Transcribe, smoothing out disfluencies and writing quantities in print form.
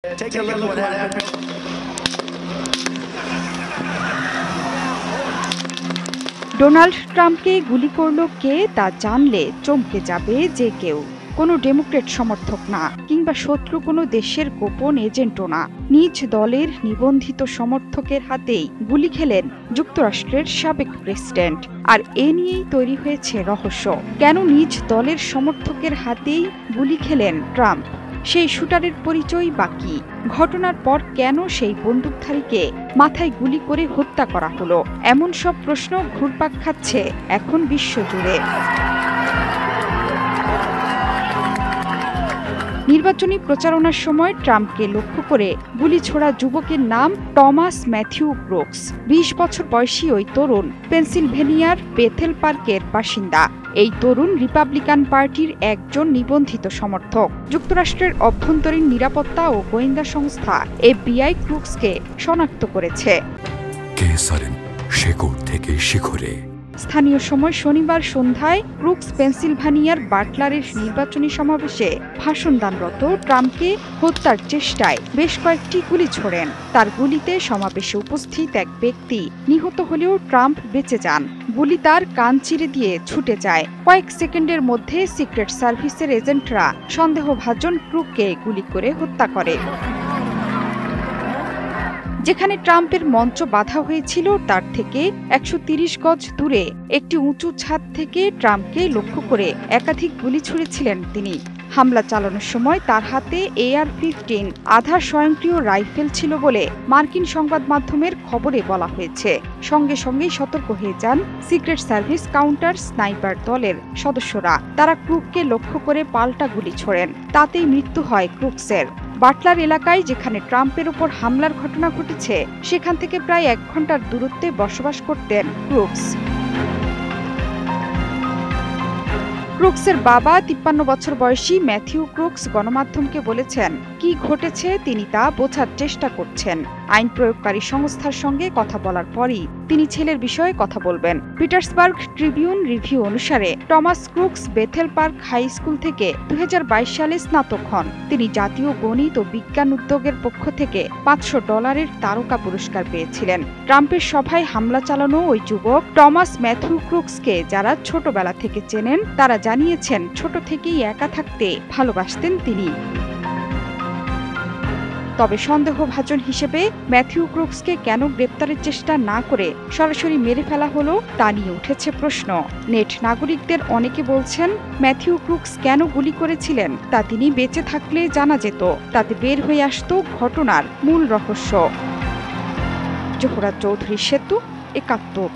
Take a look what happened. Donald ট্রাম্পকে গুলি করল কে তা জানলে চমকে যাবে যে কেউ। কোনো ডেমোক্রেট সমর্থক না, কিংবা শত্রু কোনো দেশের গোপন এজেন্টও না। নিজ দলের নিবন্ধিত সমর্থকের হাতেই গুলি খেলেন যুক্তরাষ্ট্রের সাবেক প্রেসিডেন্ট। আর এ নিয়েই তৈরি হয়েছে রহস্য, কেন নিজ দলের সমর্থকের হাতেই গুলি খেলেন ট্রাম্প? সেই শুটারের পরিচয় বাকি, ঘটনার পর কেন সেই বন্দুকধারীকে মাথায় গুলি করে হত্যা করা হলো, এমন সব প্রশ্ন ঘুরপাক খাচ্ছে এখন বিশ্বজুড়ে। নির্বাচনী প্রচারণার সময় ট্রাম্পকে লক্ষ্য করে গুলি ছোড়া যুবকের নাম টমাস ম্যাথিউ ব্রুকস। ২০ বছর বয়সী ওই তরুণ পেনসিলভেনিয়ার বেথেল পার্কের বাসিন্দা। এই তরুণ রিপাবলিকান পার্টির একজন নিবন্ধিত সমর্থক। যুক্তরাষ্ট্রের অভ্যন্তরীণ নিরাপত্তা ও গোয়েন্দা সংস্থা FBI ক্রুকসকে শনাক্ত করেছে। স্থানীয় সময় শনিবার সন্ধ্যায় ক্রুকস পেনসিলভানিয়ার বাটলারের নির্বাচনী সমাবেশে ভাষণ দানরত ট্রাম্পকে হত্যার চেষ্টায় বেশ কয়েকটি গুলি ছোড়েন। তার গুলিতে সমাবেশে উপস্থিত এক ব্যক্তি নিহত হলেও ট্রাম্প বেঁচে যান। গুলি তার কান চিরে দিয়ে ছুটে যায়। কয়েক সেকেন্ডের মধ্যে সিক্রেট সার্ভিসের এজেন্টরা সন্দেহভাজন ক্রুককে গুলি করে হত্যা করে। যেখানে ট্রাম্পের মঞ্চ বাধা হয়েছিল তার থেকে ১৩০ গজ দূরে একটি উঁচু ছাদ থেকে ট্রাম্পকে লক্ষ্য করে একাধিক গুলি ছুড়েছিলেন তিনি। হামলা চালানোর সময় তার হাতে AR-15 আধা স্বয়ংক্রিয় রাইফেল ছিল বলে মার্কিন সংবাদ মাধ্যমের খবরে বলা হয়েছে। সঙ্গে সঙ্গেই সতর্ক হয়ে যান সিক্রেট সার্ভিস কাউন্টার স্নাইপার দলের সদস্যরা। তারা ক্রুককে লক্ষ্য করে পাল্টা গুলি ছোড়েন। তাতেই মৃত্যু হয় ক্রুকসের। বাটলার এলাকায় যেখানে ট্রাম্পের উপর হামলার ঘটনা ঘটেছে সেখান থেকে প্রায় ১ ঘন্টার দূরত্বে বসবাস করতেন ক্রুকস। ক্রুকসের বাবা ৫৩ বছর বয়সী ম্যাথিউ ক্রুকস গণমাধ্যমকে বলেছেন, কি ঘটেছে তিনি তা বোঝার চেষ্টা করছেন। আইন প্রয়োগকারী সংস্থার সঙ্গে কথা বলার পরই তিনি ছেলের বিষয়ে কথা বলবেন। পিটার্সবার্গ ট্রিবিউন রিভিউ অনুসারে Thomas Crooks Bethel Park high school থেকে ২০২২ সালে স্নাতক হন। তিনি জাতীয় গণিত ও বিজ্ঞান উদ্যোগের পক্ষ থেকে $৫০০ তারকা পুরস্কার পেয়েছিলেন। ট্রাম্পের সভায় হামলা চালানো ওই যুবক টমাস ম্যাথিউ ক্রুকসকে যারা ছোটবেলা থেকে চেনেন তারা জানিয়েছেন ছোট থেকেই একা থাকতে ভালোবাসতেন তিনি। তবে সন্দেহভাজন হিসেবে ম্যাথিউ ক্রুকসকে কেন গ্রেপ্তারের চেষ্টা না করে সরাসরি মেরে ফেলা হলো তা নিয়ে উঠেছে প্রশ্ন। নেট নাগরিকদের অনেকে বলছেন, ম্যাথিউ ক্রুকস কেন গুলি করেছিলেন তা তিনি বেঁচে থাকলে জানা যেত। তাতে বের হয়ে আসতো ঘটনার মূল রহস্য। জোহরা চৌধুরী সেতু, ৭১।